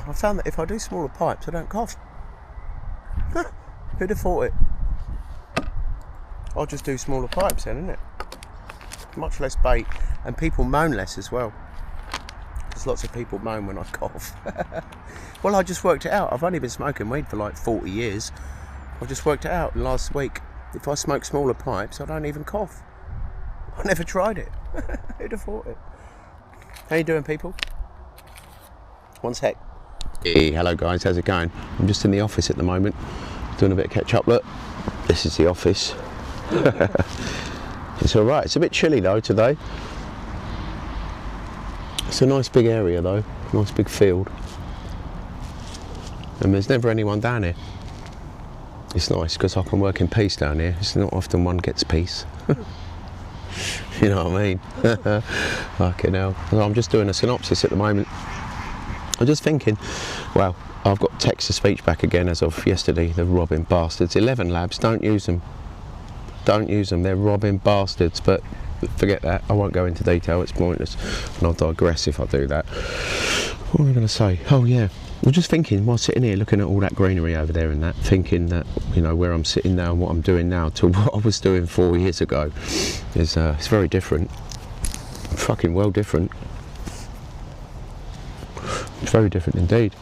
I found that if I do smaller pipes, I don't cough. Who'd have thought it? I'll just do smaller pipes then, innit? Much less bait, and people moan less as well. Because lots of people moan when I cough. Well, I just worked it out. I've only been smoking weed for like 40 years. I've just worked it out last week. If I smoke smaller pipes, I don't even cough. I never tried it. Who'd have thought it? How you doing, people? One sec. Hey, hello guys, how's it going? I'm just in the office at the moment, doing a bit of catch up. Look, this is the office. It's alright, it's a bit chilly though today. It's a nice big area though, nice big field. And there's never anyone down here. It's nice because I can work in peace down here. It's not often one gets peace. You know what I mean? Fucking hell. I'm just doing a synopsis at the moment. I'm just thinking, well, I've got text-to-speech back again as of yesterday. They're robbing bastards. 11 labs, don't use them. Don't use them, they're robbing bastards. But forget that, I won't go into detail, it's pointless. And I'll digress if I do that. What am I going to say? Oh yeah, I'm just thinking while sitting here looking at all that greenery over there and that, thinking that, you know, where I'm sitting now and what I'm doing now to what I was doing 4 years ago is it's very different. Fucking well different. It's very different indeed.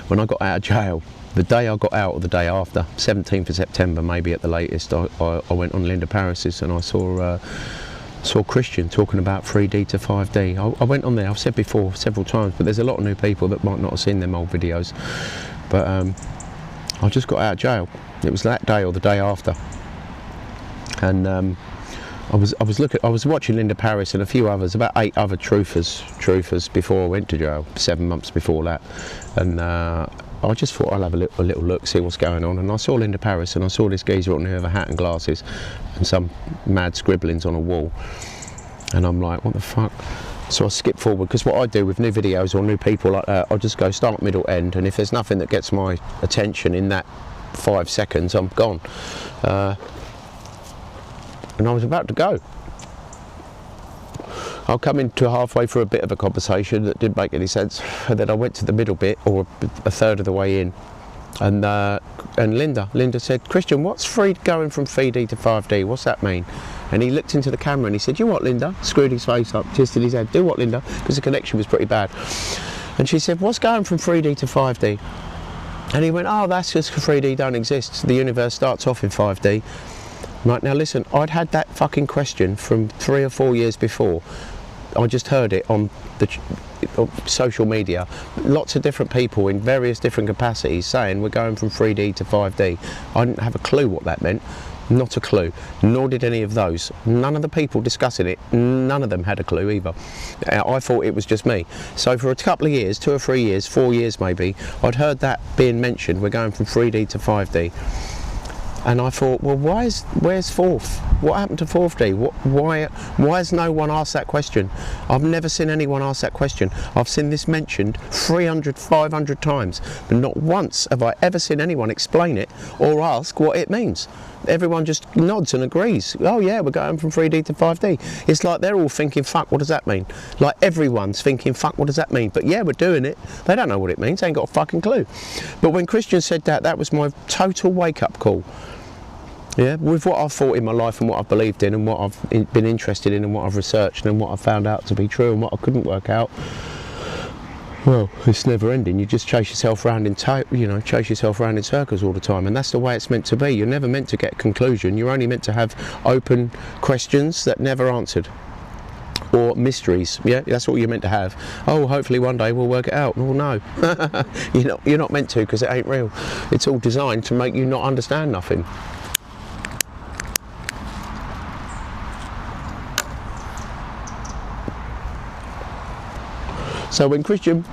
When I got out of jail, the day I got out or the day after, 17th of September maybe at the latest, I went on Linda Paris's and I saw Christian talking about 3D to 5D. I went on there, I've said before several times, but there's a lot of new people that might not have seen them old videos. But I just got out of jail. It was that day or the day after. And I was watching Linda Paris and a few others, about 8 other truthers before I went to jail, 7 months before that, and I just thought I'll have a little look, see what's going on, and I saw Linda Paris and I saw this geezer on there with a hat and glasses and some mad scribblings on a wall, and I'm like, what the fuck? So I skip forward, because what I do with new videos or new people like that, I'll just go start, middle, end, and if there's nothing that gets my attention in that 5 seconds, I'm gone. And I was about to go. I'll come into halfway through a bit of a conversation that didn't make any sense, and then I went to the middle bit, or a third of the way in, and Linda said, Christian, what's going from 3D to 5D? What's that mean? And he looked into the camera and he said, you what, Linda? Screwed his face up, twisted his head. Do what, Linda? Because the connection was pretty bad. And she said, what's going from 3D to 5D? And he went, oh, that's just 3D don't exist. The universe starts off in 5D. Right, now listen, I'd had that fucking question from 3 or 4 years before. I just heard it on social media. Lots of different people in various different capacities saying we're going from 3D to 5D. I didn't have a clue what that meant. Not a clue. Nor did any of those. None of the people discussing it, none of them had a clue either. I thought it was just me. So for a couple of years, 2 or 3 years, 4 years maybe, I'd heard that being mentioned. We're going from 3D to 5D. And I thought, well, where's 4th? What happened to 4D? Why has no one asked that question? I've never seen anyone ask that question. I've seen this mentioned 300, 500 times, but not once have I ever seen anyone explain it or ask what it means. Everyone just nods and agrees. Oh yeah, we're going from 3D to 5D. It's like they're all thinking, fuck, what does that mean? Like everyone's thinking, fuck, what does that mean? But yeah, we're doing it. They don't know what it means. They ain't got a fucking clue. But when Christian said that, that was my total wake-up call. Yeah, with what I've thought in my life and what I've believed in and what I've been interested in and what I've researched and what I've found out to be true and what I couldn't work out. Well, it's never ending. You just chase yourself around in chase yourself around in circles all the time, and that's the way it's meant to be. You're never meant to get a conclusion. You're only meant to have open questions that never answered, or mysteries. Yeah, that's what you're meant to have. Oh, hopefully one day we'll work it out. Oh no, you're not meant to, because it ain't real. It's all designed to make you not understand nothing. So when Christian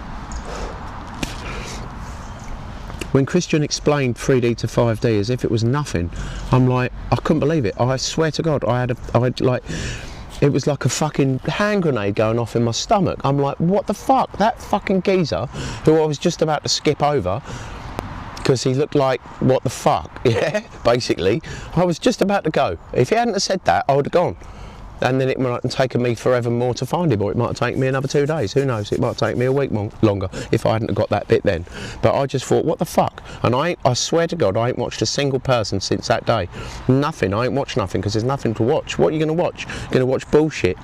explained 3D to 5D as if it was nothing, I'm like, I couldn't believe it. I swear to God, it was like a fucking hand grenade going off in my stomach. I'm like, what the fuck? That fucking geezer, who I was just about to skip over, because he looked like, what the fuck? Yeah, basically. I was just about to go. If he hadn't have said that, I would have gone. And then it might have taken me forever more to find him, or it might have taken me another 2 days. Who knows? It might have taken me a week longer if I hadn't got that bit then. But I just thought, what the fuck? And I swear to God, I ain't watched a single person since that day. Nothing. I ain't watched nothing, because there's nothing to watch. What are you going to watch? You're going to watch bullshit.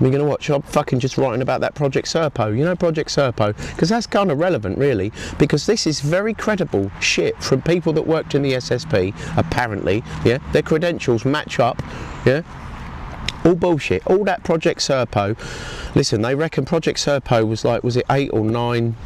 You're going to watch, I'm fucking just writing about that Project Serpo. You know Project Serpo? Because that's kind of relevant, really, because this is very credible shit from people that worked in the SSP, apparently. Yeah, their credentials match up. Yeah. All bullshit, all that Project Serpo. Listen, they reckon Project Serpo was it 8 or 9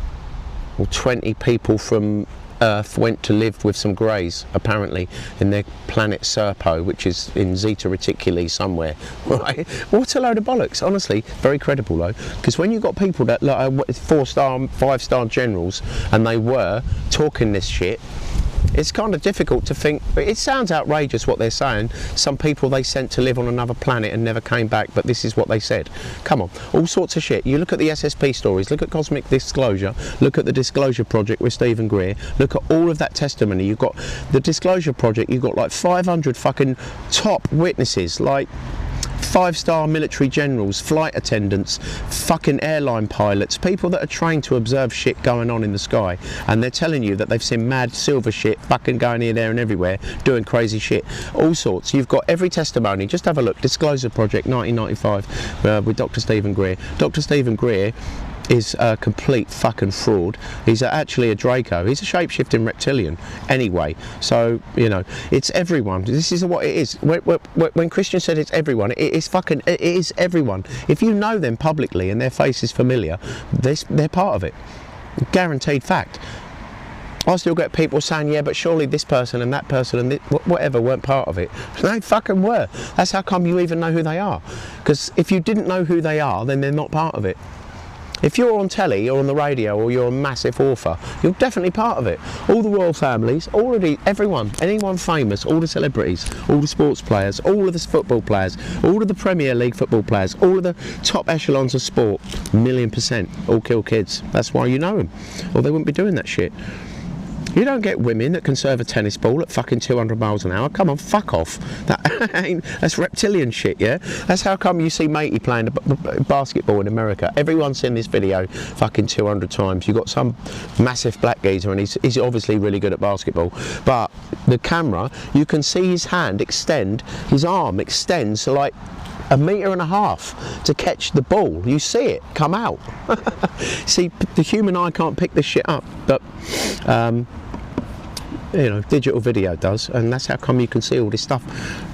or 20 people from Earth went to live with some greys, apparently, in their planet Serpo, which is in Zeta Reticuli somewhere, right? What a load of bollocks, honestly. Very credible though, because when you've got people that like 4-star, 5-star generals, and they were talking this shit, it's kind of difficult to think. It sounds outrageous what they're saying. Some people they sent to live on another planet and never came back, but this is what they said. Come on, all sorts of shit. You look at the SSP stories, look at Cosmic Disclosure, look at the Disclosure Project with Stephen Greer, look at all of that testimony. You've got the Disclosure Project, you've got like 500 fucking top witnesses, like 5-star military generals, flight attendants, fucking airline pilots, people that are trained to observe shit going on in the sky, and they're telling you that they've seen mad silver shit fucking going here, there and everywhere, doing crazy shit, all sorts. You've got every testimony. Just have a look. Disclosure Project 1995 with Dr. Stephen Greer. Dr. Stephen Greer is a complete fucking fraud. He's actually a Draco. He's a shape-shifting reptilian anyway. So, you know, it's everyone. This is what it is. When Christian said it's everyone, it is everyone. If you know them publicly and their face is familiar, they're part of it. Guaranteed fact. I still get people saying, yeah, but surely this person and that person and whatever weren't part of it. They fucking were. That's how come you even know who they are. Because if you didn't know who they are, then they're not part of it. If you're on telly or on the radio or you're a massive author, you're definitely part of it. All the royal families, everyone, anyone famous, all the celebrities, all the sports players, all of the football players, all of the Premier League football players, all of the top echelons of sport, 1,000,000%, all kill kids. That's why you know them, or they wouldn't be doing that shit. You don't get women that can serve a tennis ball at fucking 200 miles an hour. Come on, fuck off. That's reptilian shit, yeah? That's how come you see Matey playing basketball in America. Everyone's seen this video fucking 200 times. You've got some massive black geezer, and he's obviously really good at basketball. But the camera, you can see his hand extend, his arm extends to like 1.5 meters to catch the ball. You see it come out. See, the human eye can't pick this shit up, but you know, digital video does, and that's how come you can see all this stuff,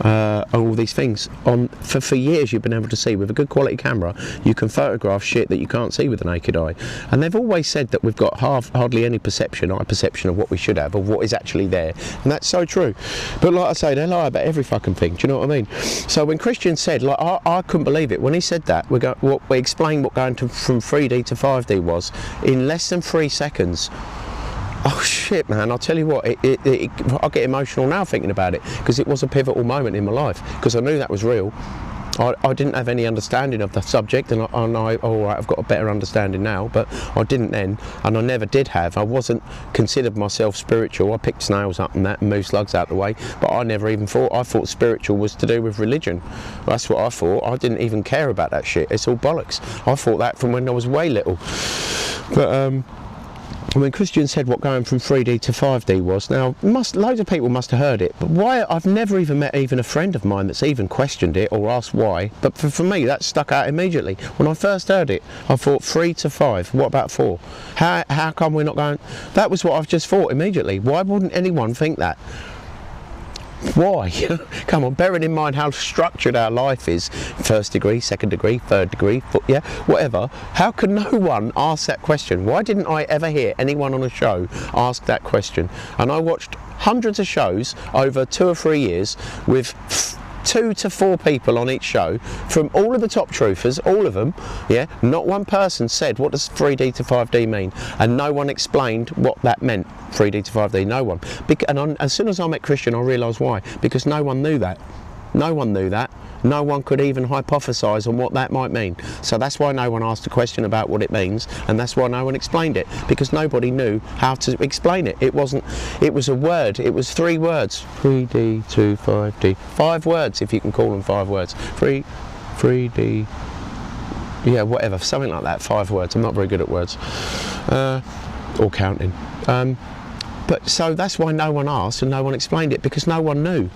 all these things on for years. You've been able to see with a good quality camera. You can photograph shit that you can't see with the naked eye. And they've always said that we've got hardly any perception of what we should have, of what is actually there, and that's so true. But like I say, they lie about every fucking thing. Do you know what I mean? So when Christian said, like, I couldn't believe it when he said that. We explained what going from 3D to 5D was in less than 3 seconds. Oh shit, man, I'll tell you what, I get emotional now thinking about it, because it was a pivotal moment in my life, because I knew that was real. I didn't have any understanding of the subject, and I've got a better understanding now, but I didn't then, and I never did have. I wasn't considered myself spiritual. I picked snails up and that and moved slugs out of the way, but I never even thought spiritual was to do with religion. That's what I thought. I didn't even care about that shit. It's all bollocks. I thought that from when I was way little. But when Christian said what going from 3D to 5D was, now loads of people must have heard it, but why? I've never even met even a friend of mine that's even questioned it or asked why. But for me, that stuck out immediately. When I first heard it, I thought 3 to 5. What about 4? How come we're not going? That was what I've just thought immediately. Why wouldn't anyone think that? Why? Come on, bearing in mind how structured our life is, 1st degree, 2nd degree, 3rd degree, yeah, whatever, how could no one ask that question? Why didn't I ever hear anyone on a show ask that question? And I watched hundreds of shows over 2 or 3 years with 2 to 4 people on each show from all of the top truthers, all of them, yeah, not one person said what does 3D to 5D mean, and no one explained what that meant, 3D to 5D, no one. And as soon as I met Christian, I realised why, because no one knew that. No one knew that. No one could even hypothesise on what that might mean. So that's why no one asked a question about what it means, and that's why no one explained it, because nobody knew how to explain it. It was a word, it was 3 words. 3D to 5D. 5 words, if you can call them 5 words. 3D, yeah, whatever, something like that, 5 words. I'm not very good at words. Or counting. But so that's why no one asked and no one explained it, because no one knew.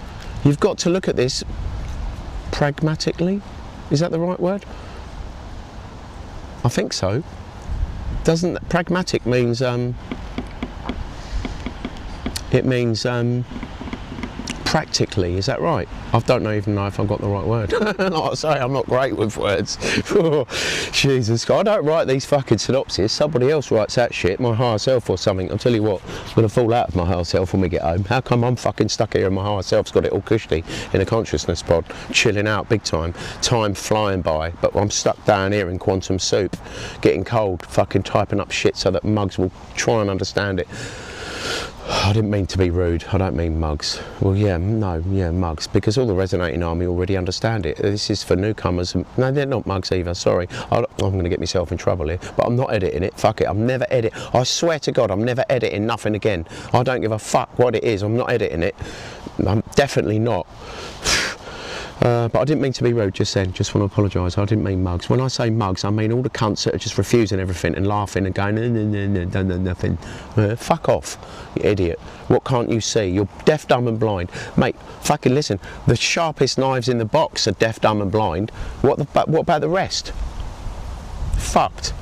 You've got to look at this pragmatically. Is that the right word? I think so. Doesn't pragmatic means it means practically, is that right? I don't even know if I've got the right word. Like I say, I'm not great with words. Jesus, I don't write these fucking synopses. Somebody else writes that shit, my higher self or something. I'll tell you what, I'm going to fall out of my higher self when we get home. How come I'm fucking stuck here and my higher self's got it all cushy in a consciousness pod, chilling out big time, time flying by, but I'm stuck down here in quantum soup, getting cold, fucking typing up shit so that mugs will try and understand it. I didn't mean to be rude, I don't mean mugs. Well, yeah, no, yeah, mugs, because all the resonating army already understand it. This is for newcomers. No, they're not mugs either, sorry. I'm going to get myself in trouble here, but I'm not editing it, fuck it, I'm never editing. I swear to God, I'm never editing nothing again. I don't give a fuck what it is, I'm not editing it. I'm definitely not. But I didn't mean to be rude just then, just want to apologise, I didn't mean mugs. When I say mugs, I mean all the cunts that are just refusing everything and laughing and going, no, nothing. Fuck off, you idiot. What can't you see? You're deaf, dumb and blind. Mate, fucking listen, the sharpest knives in the box are deaf, dumb and blind. What about the rest? Fucked.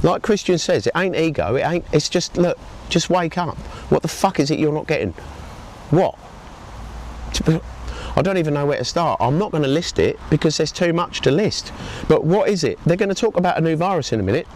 Like Christian says, it ain't ego, it's just, look, just wake up. What the fuck is it you're not getting? What? I don't even know where to start. I'm not going to list it because there's too much to list. But what is it? They're going to talk about a new virus in a minute.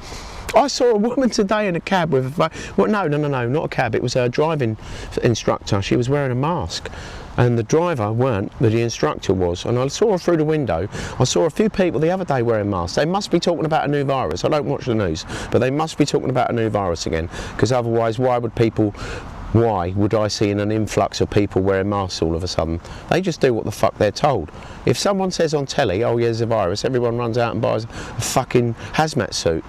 I saw a woman today in a cab with a... Well, no, not a cab. It was a driving instructor. She was wearing a mask. And the driver weren't, but the instructor was. And I saw her through the window. I saw a few people the other day wearing masks. They must be talking about a new virus. I don't watch the news, but they must be talking about a new virus again. Because otherwise, why would I see an influx of people wearing masks all of a sudden? They just do what the fuck they're told. If someone says on telly, oh yeah, there's a virus, everyone runs out and buys a fucking hazmat suit.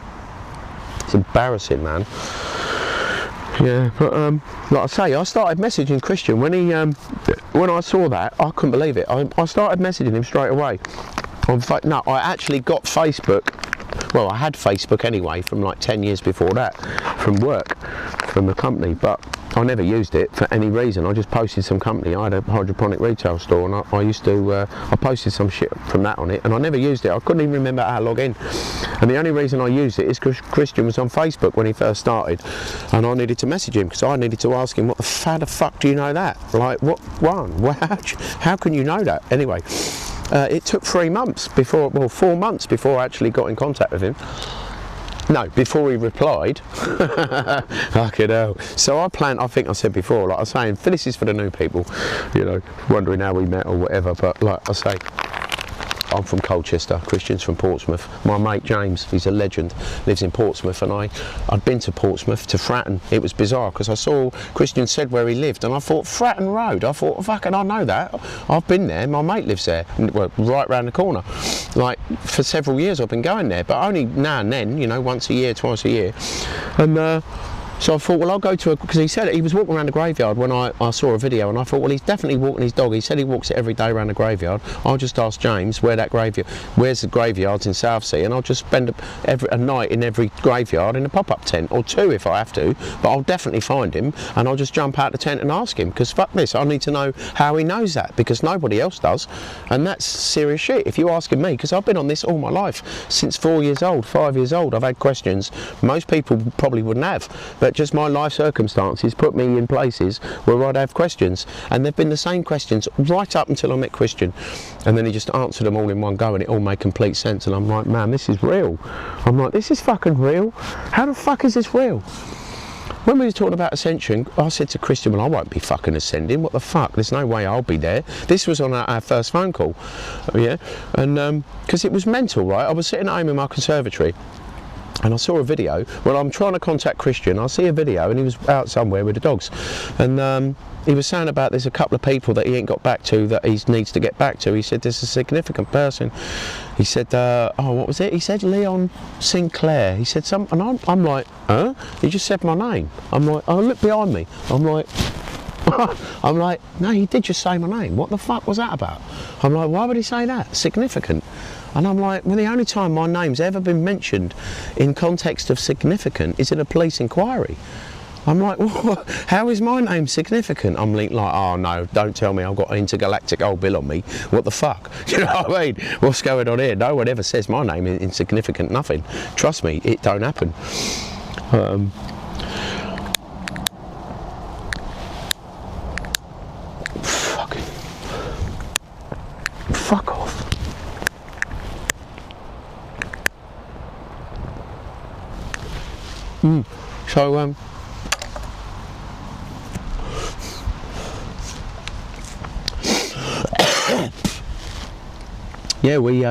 It's embarrassing, man. Yeah, but like I say, I started messaging Christian when I saw that. I couldn't believe it. I started messaging him straight away. I actually got Facebook well, I had Facebook anyway from like 10 years before that, from work, from the company, but I never used it for any reason. I just posted some company. I had a hydroponic retail store, and I used to, I posted some shit from that on it, and I never used it. I couldn't even remember how to log in. And the only reason I used it is because Christian was on Facebook when he first started, and I needed to message him because I needed to ask him, how the fuck do you know that? Like, what one? Well, how can you know that? Anyway, it took 3 months before, well, 4 months before I actually got in contact with him. No, before he replied. Fucking hell. So I think I said before, like I was saying, this is for the new people, you know, wondering how we met or whatever, but like I say, I'm from Colchester, Christian's from Portsmouth. My mate James, he's a legend, lives in Portsmouth, and I'd been to Portsmouth, to Fratton. It was bizarre because I saw Christian said where he lived, and I thought, Fratton Road, I thought, fucking, I know that. I've been there, my mate lives there, well, right round the corner. Like, for several years I've been going there, but only now and then, you know, once a year, twice a year. And so I thought, well, I'll go to because he said he was walking around the graveyard when I saw a video, and I thought, well, he's definitely walking his dog. He said he walks it every day around the graveyard. I'll just ask James where's the graveyards in Southsea, and I'll just spend a night in every graveyard in a pop-up tent, or 2 if I have to, but I'll definitely find him, and I'll just jump out the tent and ask him, because fuck this, I need to know how he knows that, because nobody else does, and that's serious shit if you're asking me, because I've been on this all my life, since 4 years old, 5 years old. I've had questions most people probably wouldn't have, but just my life circumstances put me in places where I'd have questions, and they've been the same questions right up until I met Christian, and then he just answered them all in one go, and it all made complete sense, and I'm like, man, this is real. I'm like, this is fucking real. How the fuck is this real? When we were talking about ascension, I said to Christian, well, I won't be fucking ascending, what the fuck, there's no way I'll be there. This was on our first phone call, yeah, and because it was mental, right? I was sitting at home in my conservatory, and I saw a video. Well, I'm trying to contact Christian, I see a video, and he was out somewhere with the dogs, and he was saying about there's a couple of people that he ain't got back to that he needs to get back to. He said there's a significant person. He said, oh, what was it? He said Leon Sinclair. He said something, and I'm like, huh? He just said my name. I'm like, oh, look behind me. I'm like, I'm like, no, he did just say my name. What the fuck was that about? I'm like, why would he say that? Significant. And I'm like, well, the only time my name's ever been mentioned in context of significant is in a police inquiry. I'm like, well, how is my name significant? I'm like, oh no, don't tell me I've got an intergalactic old bill on me. What the fuck? You know what I mean? What's going on here? No one ever says my name in insignificant nothing. Trust me, it don't happen. Fuck off. So yeah, we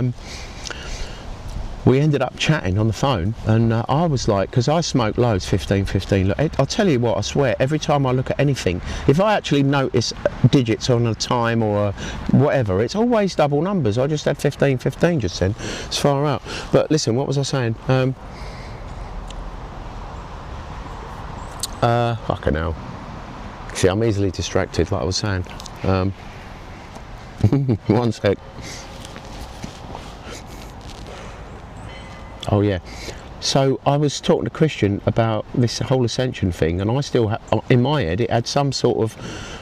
ended up chatting on the phone, and I was like, because I smoke loads, 15. Look, I'll tell you what, I swear, every time I look at anything, if I actually notice digits on a time or whatever, it's always double numbers. I just had 15 just then. It's far out. But listen, what was I saying? Fucking hell. See, I'm easily distracted, like I was saying. One sec. Oh yeah. So I was talking to Christian about this whole ascension thing, and I still in my head it had some sort of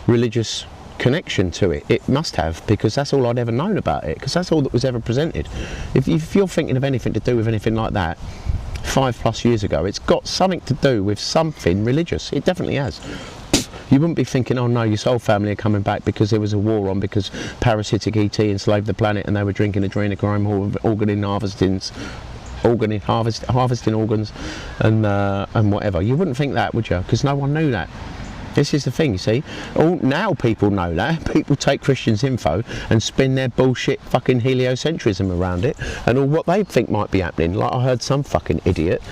religious connection to it. It must have, because that's all I'd ever known about it, because that's all that was ever presented. If you're thinking of anything to do with anything like that 5+ years ago, it's got something to do with something religious. It definitely has. You wouldn't be thinking, oh no, your soul family are coming back because there was a war on, because parasitic ET enslaved the planet and they were drinking adrenochrome, harvesting organs and whatever. You wouldn't think that, would you? Because no one knew that. This is the thing, you see. Now people know that. People take Christian's info and spin their bullshit fucking heliocentrism around it and all what they think might be happening. Like I heard some fucking idiot,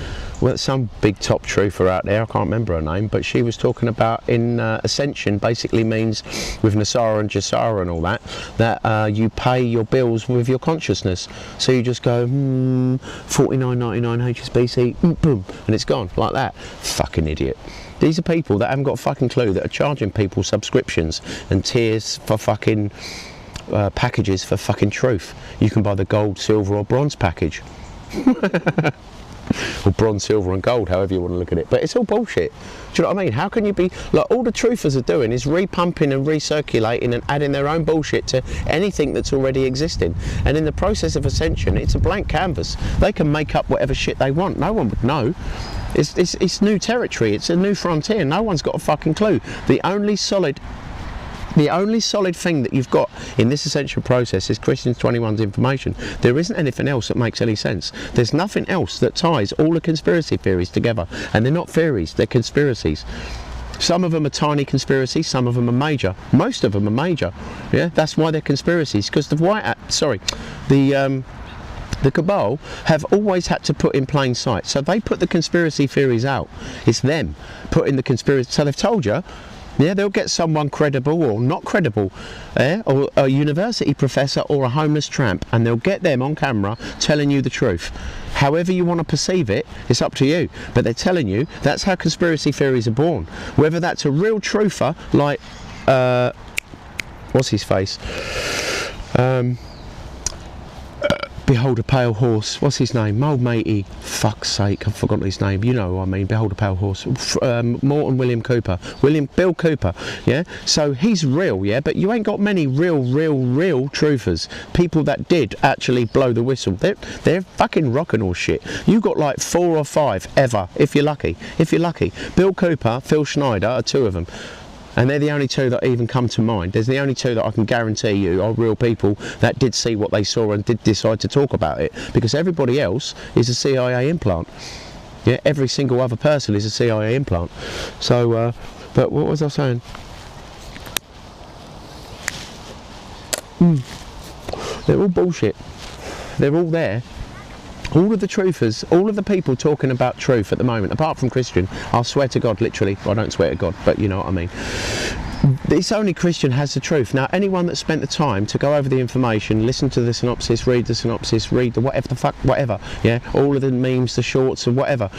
well, some big top truther out there, I can't remember her name, but she was talking about in ascension basically means, with Nasara and Jasara and all that you pay your bills with your consciousness. So you just go, $49.99 HSBC, boom, and it's gone, like that. Fucking idiot. These are people that haven't got a fucking clue, that are charging people subscriptions and tiers for fucking, packages for fucking truth. You can buy the gold, silver or bronze package. or bronze, silver and gold, however you want to look at it, but it's all bullshit. Do you know what I mean? How can you be, like, all the truthers are doing is repumping and recirculating and adding their own bullshit to anything that's already existing, and in the process of ascension it's a blank canvas. They can make up whatever shit they want, no one would know. It's new territory, it's a new frontier, no one's got a fucking clue. The only solid thing that you've got in this ascension process is Christians 21's information. There isn't anything else that makes any sense. There's nothing else that ties all the conspiracy theories together. And they're not theories, they're conspiracies. Some of them are tiny conspiracies, some of them are major. Most of them are major. Yeah, that's why they're conspiracies. Because the cabal have always had to put in plain sight. So they put the conspiracy theories out. It's them putting the conspiracy. So they've told you. Yeah, they'll get someone credible or not credible, or a university professor or a homeless tramp, and they'll get them on camera telling you the truth. However you want to perceive it, it's up to you. But they're telling you that's how conspiracy theories are born. Whether that's a real truther like, what's his face? Behold a Pale Horse. What's his name? Mould Matey. Fuck's sake, I've forgotten his name. You know what I mean. Behold a Pale Horse. Morton William Cooper. Bill Cooper. Yeah. So he's real. Yeah. But you ain't got many real truthers. People that did actually blow the whistle. They're fucking rocking all shit. You got like 4 or 5 ever, if you're lucky. Bill Cooper, Phil Schneider are 2 of them. And they're the only 2 that even come to mind. There's the only 2 that I can guarantee you are real people that did see what they saw and did decide to talk about it. Because everybody else is a CIA implant. Yeah, every single other person is a CIA implant. So, but what was I saying? They're all bullshit. They're all there. All of the truthers, all of the people talking about truth at the moment, apart from Christian, I swear to God, literally, well, I don't swear to God, but you know what I mean. It's only Christian has the truth. Now, anyone that spent the time to go over the information, listen to the synopsis, read the whatever, yeah, all of the memes, the shorts, and whatever.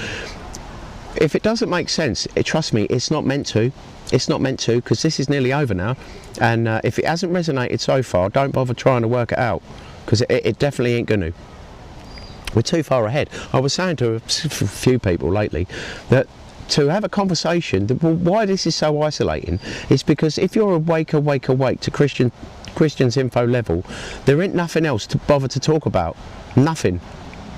If it doesn't make sense, trust me, it's not meant to. It's not meant to, because this is nearly over now. And if it hasn't resonated so far, don't bother trying to work it out, because it definitely ain't going to. We're too far ahead. I was saying to a few people lately that to have a conversation, why this is so isolating is because if you're awake to Christian's info level, there ain't nothing else to bother to talk about. Nothing.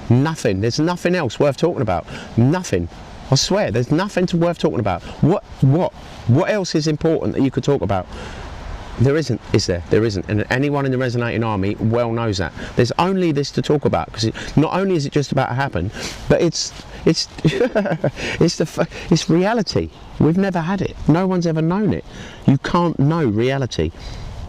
There's nothing else worth talking about. Nothing. I swear, there's nothing worth talking about. What else is important that you could talk about? There isn't, is there? There isn't, and anyone in the Resonating Army well knows that. There's only this to talk about, because not only is it just about to happen, but it's it's reality. We've never had it. No one's ever known it. You can't know reality,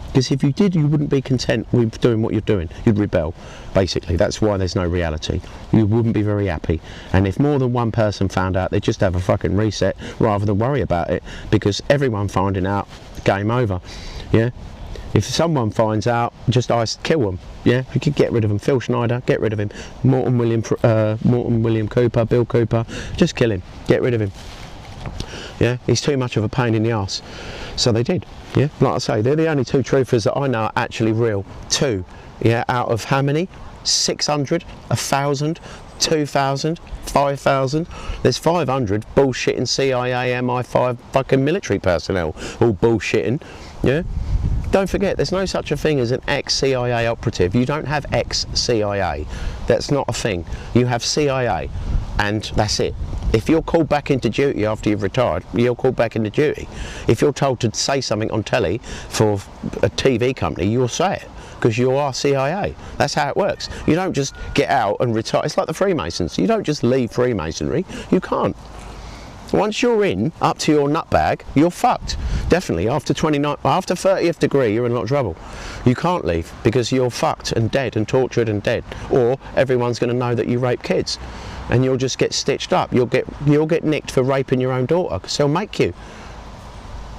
because if you did, you wouldn't be content with doing what you're doing. You'd rebel, basically. That's why there's no reality. You wouldn't be very happy. And if more than one person found out, they'd just have a fucking reset rather than worry about it, because everyone finding out, game over. Yeah, if someone finds out, just kill them. Yeah, you could get rid of him. Phil Schneider, get rid of him. Morton William Cooper, Bill Cooper, just kill him. Get rid of him. Yeah, he's too much of a pain in the arse. So they did. Yeah, like I say, they're the only 2 truthers that I know are actually real. 2. Yeah, out of how many? 600, 1,000, 2,000, 5,000. There's 500 bullshitting CIA, MI5 fucking military personnel, all bullshitting. Yeah. Don't forget, there's no such a thing as an ex-CIA operative. You don't have ex-CIA. That's not a thing. You have CIA, and that's it. If you're called back into duty after you've retired, you're called back into duty. If you're told to say something on telly for a TV company, you'll say it, because you are CIA. That's how it works. You don't just get out and retire. It's like the Freemasons. You don't just leave Freemasonry. You can't. Once you're in, up to your nutbag, you're fucked. Definitely, after 30th degree, you're in a lot of trouble. You can't leave, because you're fucked and dead and tortured and dead. Or everyone's going to know that you rape kids, and you'll just get stitched up. You'll get nicked for raping your own daughter, because they'll make you.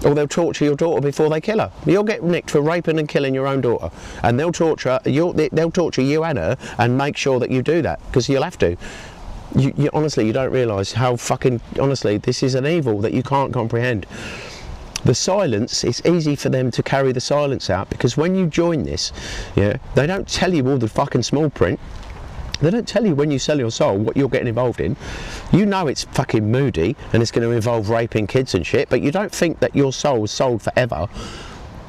Or they'll torture your daughter before they kill her. You'll get nicked for raping and killing your own daughter, and they'll torture you and her, and make sure that you do that, because you'll have to. You honestly, you don't realise how fucking, honestly, this is an evil that you can't comprehend. The silence, it's easy for them to carry the silence out, because when you join this, yeah, they don't tell you all the fucking small print. They don't tell you when you sell your soul what you're getting involved in. You know it's fucking moody and it's going to involve raping kids and shit, but you don't think that your soul is sold forever.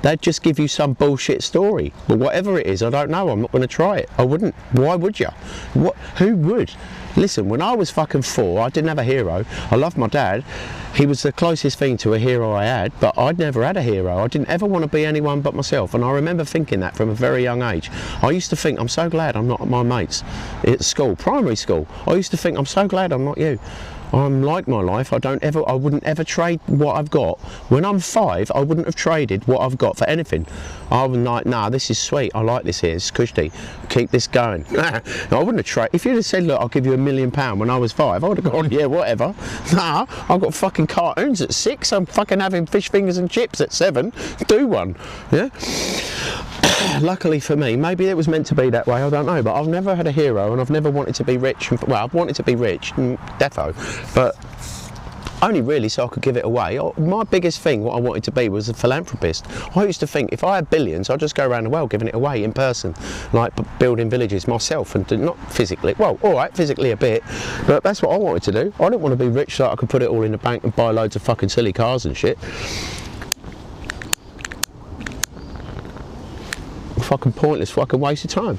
They'd just give you some bullshit story. But whatever it is, I don't know. I'm not going to try it. I wouldn't. Why would you? What? Who would? Listen, when I was fucking 4, I didn't have a hero. I loved my dad. He was the closest thing to a hero I had, but I'd never had a hero. I didn't ever want to be anyone but myself, and I remember thinking that from a very young age. I used to think, I'm so glad I'm not my mates at school, primary school. I used to think, I'm so glad I'm not you. I'm like my life. I wouldn't ever trade what I've got. When I'm 5, I wouldn't have traded what I've got for anything. I was like, nah, this is sweet. I like this here. It's cushy. Keep this going. I wouldn't have traded. If you'd have said, look, I'll give you £1 million when I was 5, I would have gone, yeah, whatever. Nah, I've got fucking cartoons at 6. I'm fucking having fish fingers and chips at 7. Do one. Yeah. Luckily for me, maybe it was meant to be that way, I don't know, but I've never had a hero and I've never wanted to be rich. Well, I've wanted to be rich, defo, but only really so I could give it away. My biggest thing, what I wanted to be, was a philanthropist. I used to think if I had billions, I'd just go around the world giving it away in person, like building villages myself, and not physically, well, alright, physically a bit, but that's what I wanted to do. I didn't want to be rich so I could put it all in the bank and buy loads of fucking silly cars and shit. Fucking pointless, fucking waste of time.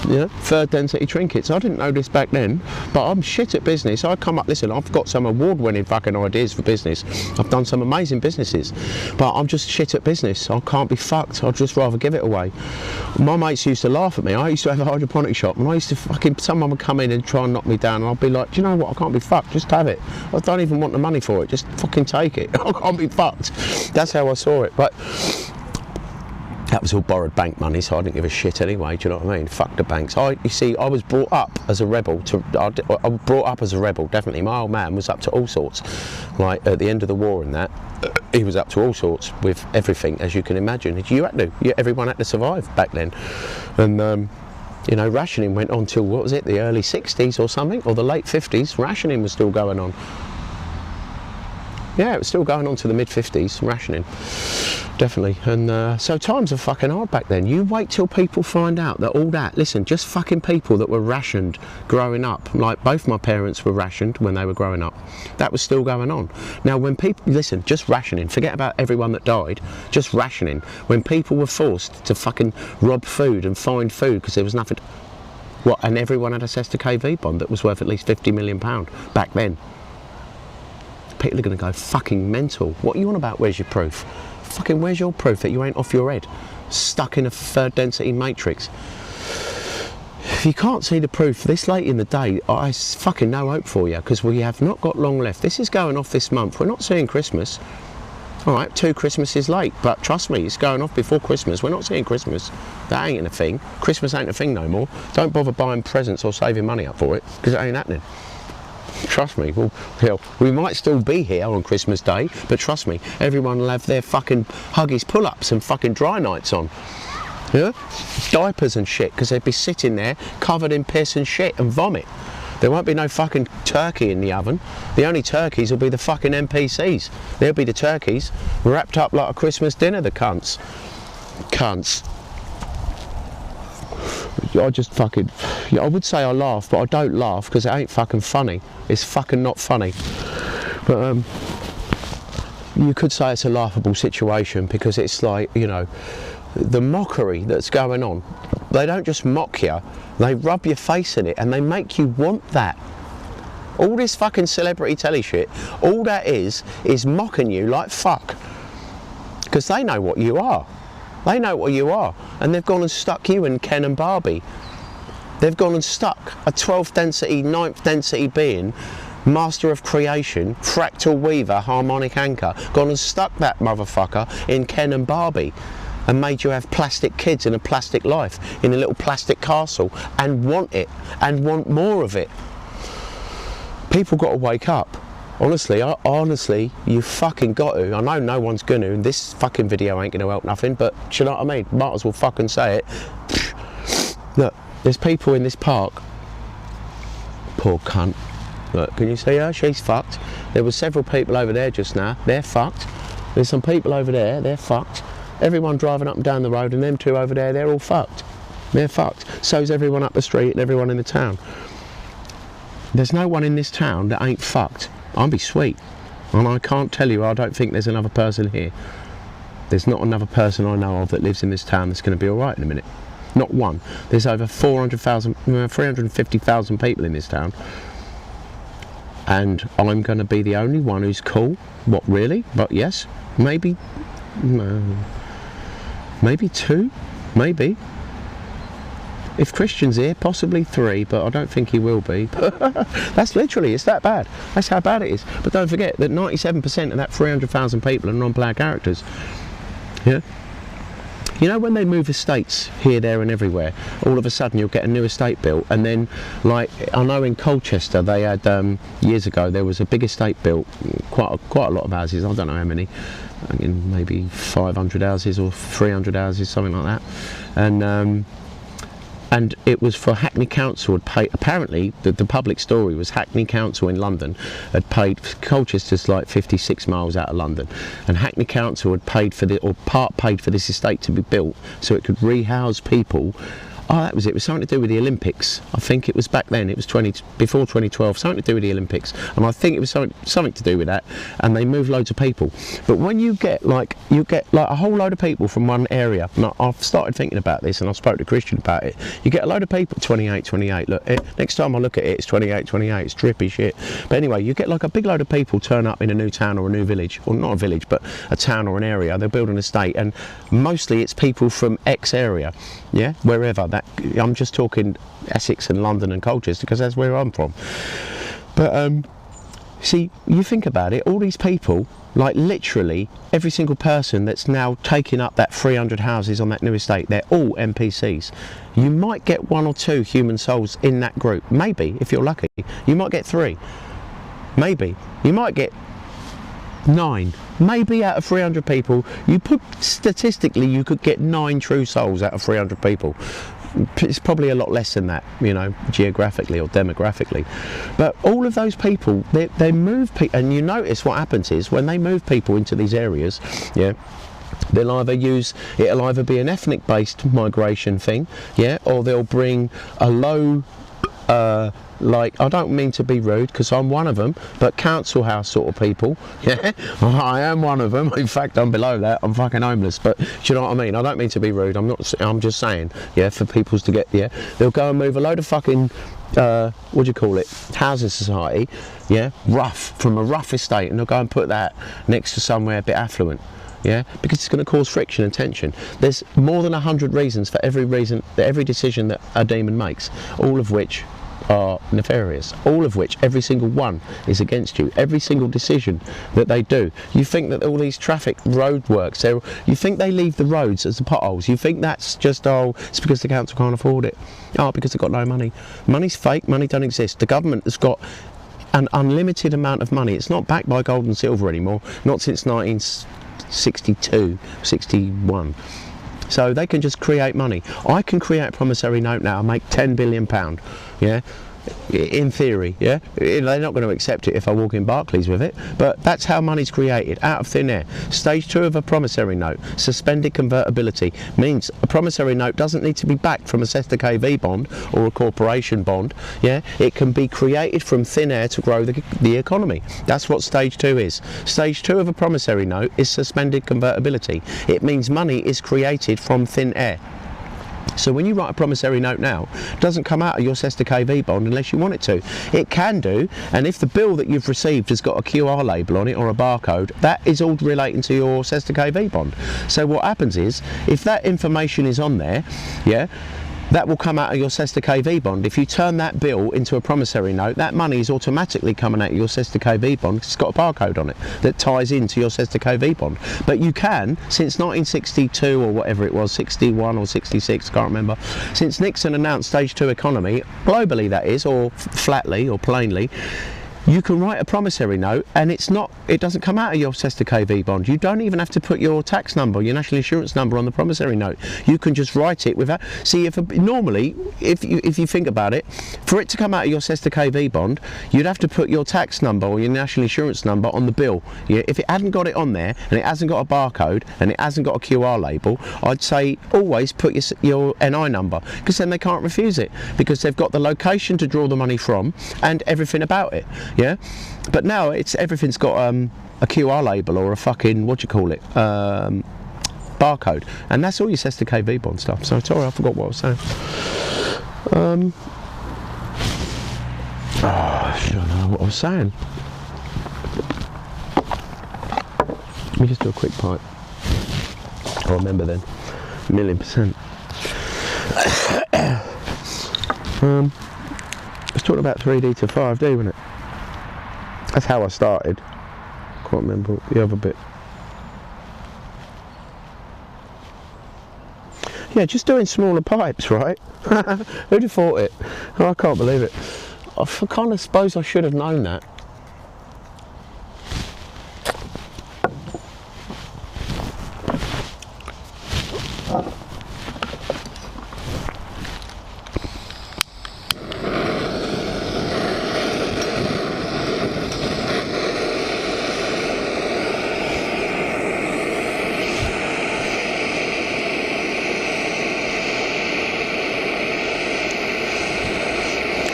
Yeah, third density trinkets. I didn't know this back then, but I'm shit at business. I come up, listen, I've got some award-winning fucking ideas for business. I've done some amazing businesses, but I'm just shit at business. I can't be fucked. I'd just rather give it away. My mates used to laugh at me. I used to have a hydroponic shop, and I used to fucking, someone would come in and try and knock me down, and I'd be like, do you know what? I can't be fucked. Just have it. I don't even want the money for it. Just fucking take it. I can't be fucked. That's how I saw it. But that was all borrowed bank money, so I didn't give a shit anyway, do you know what I mean? Fuck the banks. You see, I was brought up as a rebel. I was brought up as a rebel, definitely. My old man was up to all sorts. Like, at the end of the war and that, he was up to all sorts with everything, as you can imagine. You had to. Everyone had to survive back then. And, you know, rationing went on till, what was it, the early 60s or something? Or the late 50s. Rationing was still going on. Yeah, it was still going on to the mid-50s, rationing. Definitely. And so times are fucking hard back then. You wait till people find out that all that, listen, just fucking people that were rationed growing up, like both my parents were rationed when they were growing up, that was still going on. Now when people, listen, just rationing, forget about everyone that died, just rationing, when people were forced to fucking rob food and find food because there was nothing, and everyone had access to KV bond that was worth at least £50 million back then. People are going to go fucking mental. What are you on about? Where's your proof? Fucking where's your proof that you ain't off your head? Stuck in a third density matrix. If you can't see the proof this late in the day, I fucking no hope for you, because we have not got long left. This is going off this month. We're not seeing Christmas. Alright, 2 Christmases late, but trust me, it's going off before Christmas. We're not seeing Christmas. That ain't a thing. Christmas ain't a thing no more. Don't bother buying presents or saving money up for it, because it ain't happening. Trust me, we might still be here on Christmas Day, but trust me, everyone will have their fucking Huggies pull-ups and fucking dry nights on. Yeah? Diapers and shit, because they'd be sitting there covered in piss and shit and vomit. There won't be no fucking turkey in the oven. The only turkeys will be the fucking NPCs. They'll be the turkeys wrapped up like a Christmas dinner, the cunts. Cunts. I just fucking, I would say I laugh, but I don't laugh because it ain't fucking funny. It's fucking not funny. But you could say it's a laughable situation because it's like, you know, the mockery that's going on. They don't just mock you, they rub your face in it and they make you want that. All this fucking celebrity telly shit, all that is mocking you like fuck. Because they know what you are. They know what you are, and they've gone and stuck you in Ken and Barbie. They've gone and stuck a 12th density, 9th density being, master of creation, fractal weaver, harmonic anchor, gone and stuck that motherfucker in Ken and Barbie and made you have plastic kids in a plastic life, in a little plastic castle, and want it, and want more of it. People got to wake up. Honestly, you fucking got to. I know no one's going to, and this fucking video ain't going to help nothing, but do you know what I mean? Might as well fucking say it. Look, there's people in this park. Poor cunt. Look, can you see her? She's fucked. There were several people over there just now. They're fucked. There's some people over there. They're fucked. everyone driving up and down the road, and them two over there, they're all fucked. They're fucked. So's everyone up the street and everyone in the town. There's no one in this town that ain't fucked. I'll be sweet. And I can't tell you, I don't think there's another person here. There's not another person I know of that lives in this town that's going to be alright in a minute. Not one. There's over 350,000 people in this town. And I'm going to be the only one who's cool. What, really? But yes, maybe, no, maybe two, maybe. If Christian's here, possibly three, but I don't think he will be. That's literally, it's that bad. That's how bad it is. But don't forget that 97% of that 300,000 people are non-player characters. Yeah? You know, when they move estates here, there and everywhere, all of a sudden you'll get a new estate built, and then, like, I know in Colchester they had, years ago, there was a big estate built, quite a lot of houses, I don't know how many, I mean, maybe 500 houses or 300 houses, something like that, and it was for Hackney Council had paid, apparently the public story was Hackney Council in London had paid, Colchester's like 56 miles out of London, and Hackney Council had paid for part paid for this estate to be built so it could rehouse people. Oh, that was it. It was something to do with the Olympics. I think it was back then. It was before 2012. Something to do with the Olympics, and I think it was something to do with that. And they moved loads of people. But when you get like a whole load of people from one area, and I've started thinking about this, and I spoke to Christian about it. You get a load of people, 28. Look, next time I look at it, it's 28. It's drippy shit. But anyway, you get like a big load of people turn up in a new town or a new village, or not a village, but a town or an area. They'll build an estate, and mostly it's people from X area, yeah, wherever that. I'm just talking Essex and London and Colchester because that's where I'm from. But see, you think about it, all these people, like literally every single person that's now taking up that 300 houses on that new estate, they're all NPCs. You might get one or two human souls in that group, maybe, if you're lucky. You might get three, maybe. You might get 9, maybe out of 300 people. Statistically, you could get 9 true souls out of 300 people. It's probably a lot less than that, you know, geographically or demographically. But all of those people, they move people, and you notice what happens is when they move people into these areas, yeah, it'll either be an ethnic-based migration thing, yeah, or they'll bring a low, like, I don't mean to be rude because I'm one of them, but council house sort of people, yeah, I am one of them. In fact, I'm below that. I'm fucking homeless, but do you know what I mean? I don't mean to be rude. I'm just saying, yeah, for people's to get, yeah, they'll go and move a load of fucking, what do you call it, housing society, yeah, from a rough estate, and they'll go and put that next to somewhere a bit affluent. Yeah, because it's going to cause friction and tension. There's more than 100 reasons for every decision that a demon makes, all of which are nefarious, all of which, every single one is against you, every single decision that they do. You think that all these traffic road works, you think they leave the roads as the potholes, you think that's just, oh, it's because the council can't afford it, oh, because they've got no money. Money's fake, money don't exist. The government has got an unlimited amount of money. It's not backed by gold and silver anymore, not since 1962, 61. So they can just create money. I can create a promissory note now and make £10 billion, yeah, in theory, yeah. They're not going to accept it if I walk in Barclays with it, but that's how money's created, out of thin air. Stage 2 of a promissory note, suspended convertibility, means a promissory note doesn't need to be backed from a Sesta KV bond or a corporation bond, yeah. It can be created from thin air to grow the economy. That's what stage 2 is. Stage 2 of a promissory note is suspended convertibility. It means money is created from thin air. So when you write a promissory note now, it doesn't come out of your Sesta KV bond unless you want it to. It can do, and if the bill that you've received has got a QR label on it or a barcode, that is all relating to your Sesta KV bond. So what happens is, if that information is on there, yeah, that will come out of your Sesta KV bond. If you turn that bill into a promissory note, that money is automatically coming out of your Sesta KV bond because it's got a barcode on it that ties into your Sesta KV bond. But you can, since 1962 or whatever it was, 61 or 66, can't remember, since Nixon announced stage 2 economy, globally that is, or flatly or plainly, you can write a promissory note, and it doesn't come out of your Cester KV bond. You don't even have to put your tax number, your national insurance number on the promissory note. You can just write it without. See, normally, if you think about it, for it to come out of your Cester KV bond, you'd have to put your tax number or your national insurance number on the bill. Yeah, if it hadn't got it on there, and it hasn't got a barcode, and it hasn't got a QR label, I'd say always put your NI number, because then they can't refuse it, because they've got the location to draw the money from and everything about it. Yeah, but now everything's got a QR label or a fucking barcode, and that's all your Cester KV bond stuff. So sorry, I forgot what I was saying. I don't know what I was saying. Let me just do a quick pipe. I remember then, 1,000,000%. I was talking about 3D to 5D, wasn't it? That's how I started. Can't remember the other bit. Yeah, just doing smaller pipes, right? Who'd have thought it? Oh, I can't believe it. I kind of suppose I should have known that.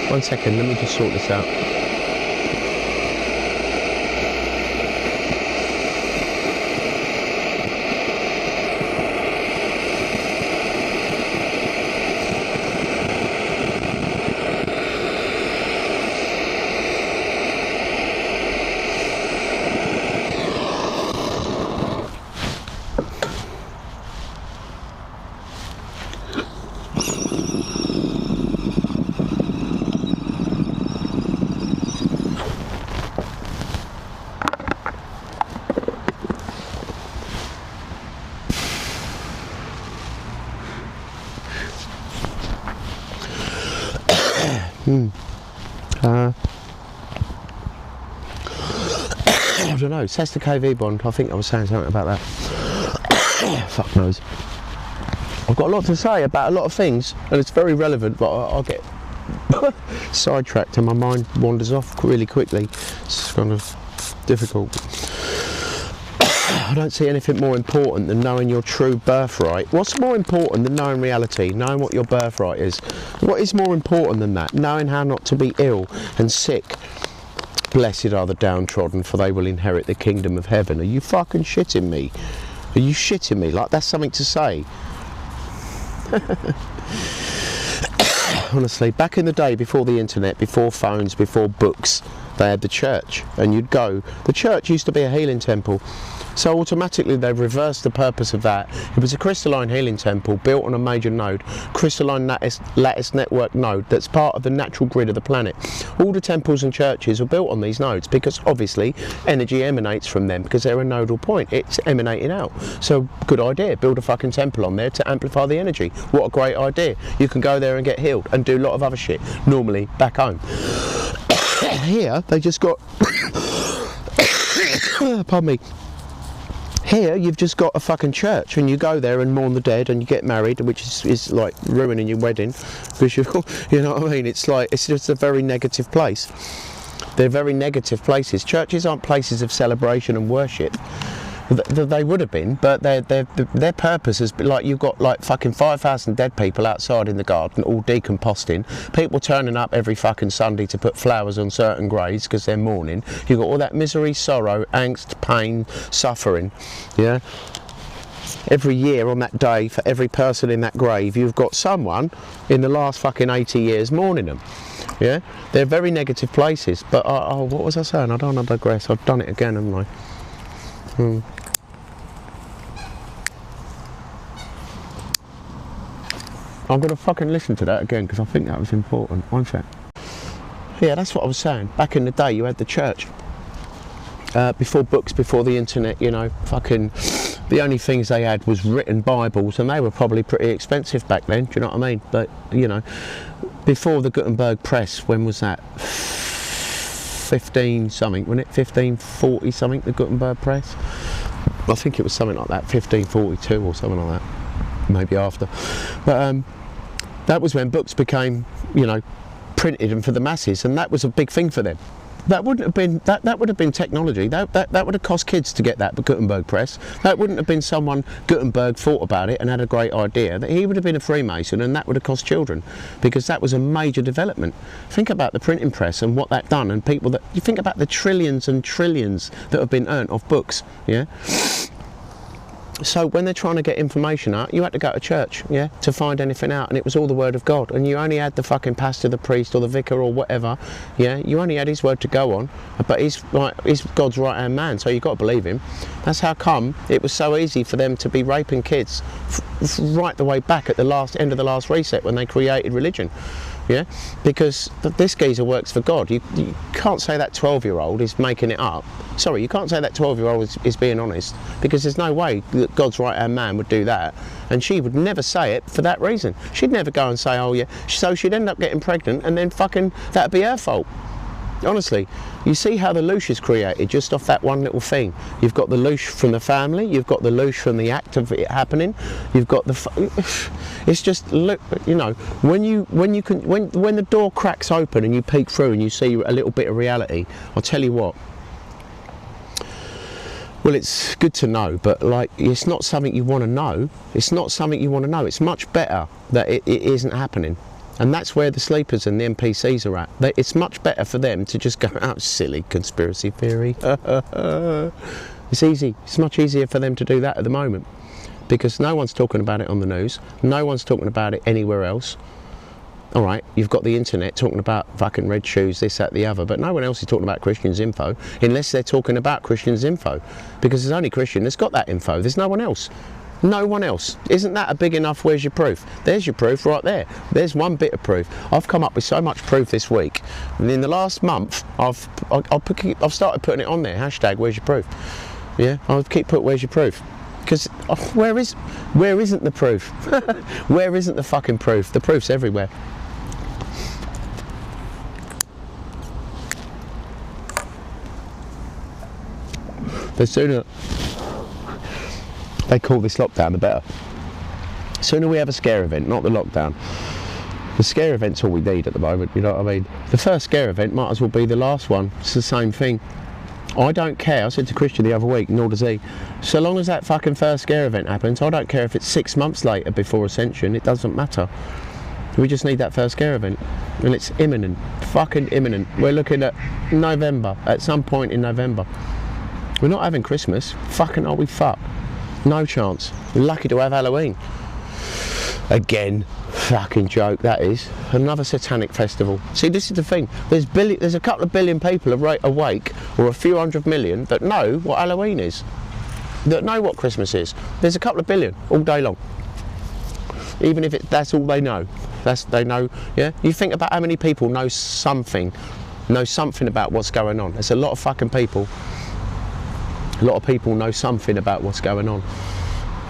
One second, let me just sort this out. 'Cause I don't know, Cester KV bond, I think I was saying something about that. Fuck knows. I've got a lot to say about a lot of things, and it's very relevant, but I'll get sidetracked and my mind wanders off really quickly. It's kind of difficult. I don't see anything more important than knowing your true birthright. What's more important than knowing reality, knowing what your birthright is? What is more important than that? Knowing how not to be ill and sick. Blessed are the downtrodden, for they will inherit the kingdom of heaven. Are you fucking shitting me? Are you shitting me? Like that's something to say? Honestly, back in the day, before the internet, before phones, before books, they had the church, and you'd go. The church used to be a healing temple, so automatically they've reversed the purpose of that. It was a crystalline healing temple built on a major node, crystalline lattice network node that's part of the natural grid of the planet. All the temples and churches are built on these nodes because obviously energy emanates from them because they're a nodal point. It's emanating out. So good idea, build a fucking temple on there to amplify the energy. What a great idea. You can go there and get healed and do a lot of other shit normally back home. Here they just got pardon me. Here you've just got a fucking church, and you go there and mourn the dead, and you get married, which is like ruining your wedding visual. You know what I mean? It's like it's just a very negative place. They're very negative places. Churches aren't places of celebration and worship. They would have been, but their purpose has been like you've got like fucking 5,000 dead people outside in the garden, all decomposting. People turning up every fucking Sunday to put flowers on certain graves because they're mourning. You've got all that misery, sorrow, angst, pain, suffering. Yeah. Every year on that day, for every person in that grave, you've got someone in the last fucking 80 years mourning them. Yeah. They're very negative places. But what was I saying? I don't want to digress. I've done it again, haven't I? I'm going to fucking listen to that again because I think that was important. One sec. Yeah, that's what I was saying. Back in the day, you had the church. Before books, before the internet, you know, fucking the only things they had was written Bibles, and they were probably pretty expensive back then, do you know what I mean? But, you know, before the Gutenberg press, when was that? 15 something, wasn't it? 1540 something, the Gutenberg press. I think it was something like that, 1542 or something like that, maybe after. But that was when books became, you know, printed and for the masses, and that was a big thing for them. That wouldn't have been that would have been technology. That would have cost kids to get that Gutenberg press. That wouldn't have been someone Gutenberg thought about it and had a great idea. That he would have been a Freemason, and that would have cost children, because that was a major development. Think about the printing press and what that done, and people that you think about the trillions and trillions that have been earned off books. Yeah. So when they're trying to get information out, you had to go to church, yeah, to find anything out, and it was all the word of God, and you only had the fucking pastor, the priest, or the vicar, or whatever, yeah, you only had his word to go on, but he's God's right-hand man, so you've got to believe him. That's how come it was so easy for them to be raping kids right the way back at the end of the last reset when they created religion. Yeah, because this geezer works for God. You can't say that 12-year-old is making it up. Sorry, you can't say that 12-year-old is being honest, because there's no way that God's right-hand man would do that. And she would never say it for that reason. She'd never go and say, oh yeah, so she'd end up getting pregnant, and then fucking that'd be her fault. Honestly, you see how the loosh is created just off that one little thing. You've got the loosh from the family, you've got the loosh from the act of it happening, you've got the it's just, look, you know, when the door cracks open and you peek through and you see a little bit of reality, I'll tell you what, well, it's good to know, but like, it's not something you want to know. It's not something you want to know. It's much better that it isn't happening. And that's where the sleepers and the NPCs are at. It's much better for them to just go, oh, silly conspiracy theory. It's easy. It's much easier for them to do that at the moment, because no one's talking about it on the news. No one's talking about it anywhere else. All right, you've got the internet talking about fucking red shoes, this, that, the other, but no one else is talking about Christians info, unless they're talking about Christians info, because there's only Christian that's got that info. There's no one else. No one else. Isn't that a big enough? Where's your proof? There's your proof right there. There's one bit of proof. I've come up with so much proof this week, and in the last month I've started putting it on there. Hashtag where's your proof? Yeah, I'll keep putting where's your proof, because where isn't the proof? Where isn't the fucking proof? The proof's everywhere. The sooner they call this lockdown, the better. Sooner we have a scare event, not the lockdown. The scare event's all we need at the moment, you know what I mean? The first scare event might as well be the last one. It's the same thing. I don't care. I said to Christian the other week, nor does he. So long as that fucking first scare event happens, I don't care if it's 6 months later before Ascension, it doesn't matter. We just need that first scare event. And it's imminent. Fucking imminent. We're looking at November, at some point in November. We're not having Christmas. Fucking are we fucked? No chance. We're lucky to have Halloween. Again, fucking joke that is. Another satanic festival. See, this is the thing. There's a couple of billion people awake, or a few 100 million, that know what Halloween is. That know what Christmas is. There's a couple of billion all day long. Even if that's all they know. They know, yeah? You think about how many people know something about what's going on. There's a lot of fucking people. A lot of people know something about what's going on,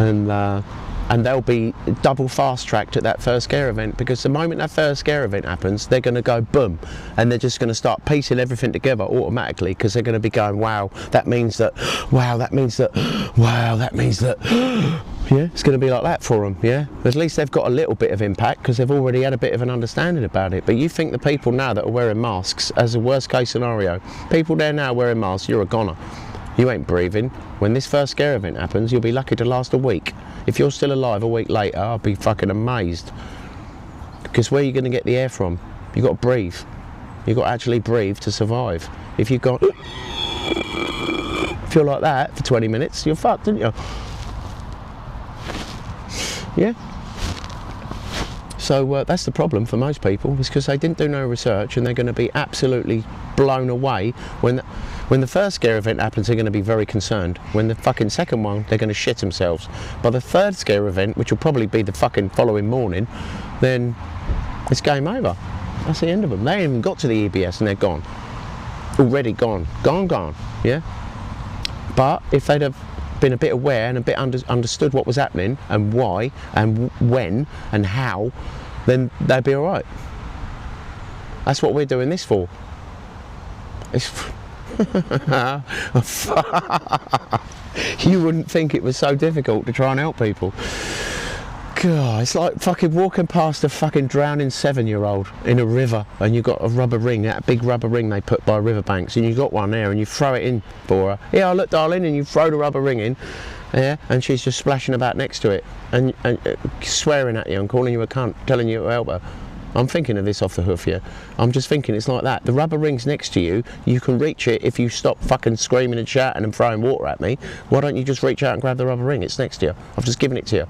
and they'll be double fast-tracked at that first scare event, because the moment that first scare event happens, they're going to go boom, and they're just going to start piecing everything together automatically, because they're going to be going, wow, that means that, wow, that means that, wow, that means that. Yeah, it's going to be like that for them, yeah? At least they've got a little bit of impact, because they've already had a bit of an understanding about it. But you think the people now that are wearing masks, as a worst case scenario, people there now wearing masks, you're a goner. You ain't breathing. When this first scare event happens, you'll be lucky to last a week. If you're still alive a week later, I'll be fucking amazed. Because where are you going to get the air from? You've got to breathe. You've got to actually breathe to survive. If you've got... feel like that for 20 minutes, you're fucked, didn't you? Yeah. So that's the problem for most people, is because they didn't do no research, and they're going to be absolutely blown away when the first scare event happens. They're going to be very concerned. When the fucking second one, they're going to shit themselves. By the third scare event, which will probably be the fucking following morning, then it's game over. That's the end of them. They ain't even got to the EBS and they're gone. Already gone. Gone. Yeah. But if they'd have been a bit aware and a bit understood what was happening and why and when and how, then they'd be all right. That's what we're doing this for. It's you wouldn't think it was so difficult to try and help people. God, it's like fucking walking past a fucking drowning 7-year-old in a river, and you've got a rubber ring, that big rubber ring they put by riverbanks, and you've got one there, and you throw it in for her. Yeah, look, darling, and you throw the rubber ring in, yeah, and she's just splashing about next to it, and swearing at you and calling you a cunt, telling you to help her. I'm thinking of this off the hoof here. I'm just thinking it's like that. The rubber ring's next to you. You can reach it if you stop fucking screaming and shouting and throwing water at me. Why don't you just reach out and grab the rubber ring? It's next to you. I've just given it to you.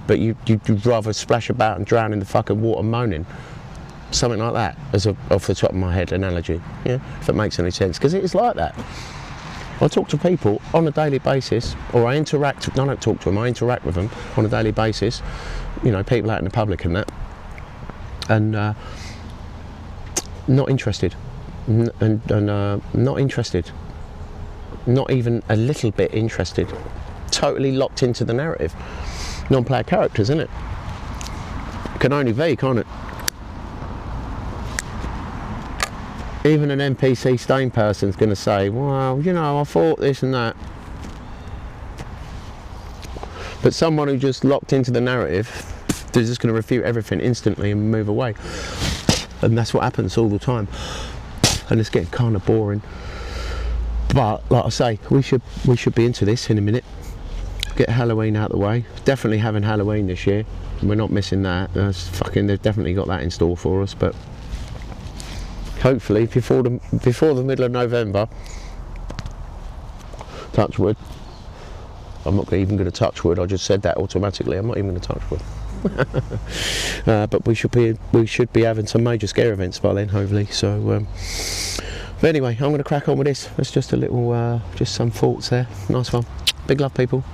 But you'd rather splash about and drown in the fucking water moaning. Something like that, as a off the top of my head analogy. Yeah, if it makes any sense. Because it is like that. I talk to people on a daily basis, or I don't talk to them, I interact with them on a daily basis. You know, people out in the public and that. And not interested, not interested, not even a little bit interested, totally locked into the narrative. Non-player characters, isn't it? Can only be, can't it? Even an NPC stain person's going to say, well, you know, I thought this and that. But someone who just locked into the narrative, they're just going to refute everything instantly and move away. And that's what happens all the time. And it's getting kind of boring. But like I say, we should be into this in a minute. Get Halloween out of the way. Definitely having Halloween this year. We're not missing that. They've definitely got that in store for us. But hopefully before the middle of November, touch wood. I'm not even going to touch wood. I just said that automatically. I'm not even going to touch wood. But we should be having some major scare events by then, hopefully. So, but anyway, I'm going to crack on with this. It's just a little, just some thoughts there. Nice one. Big love, people.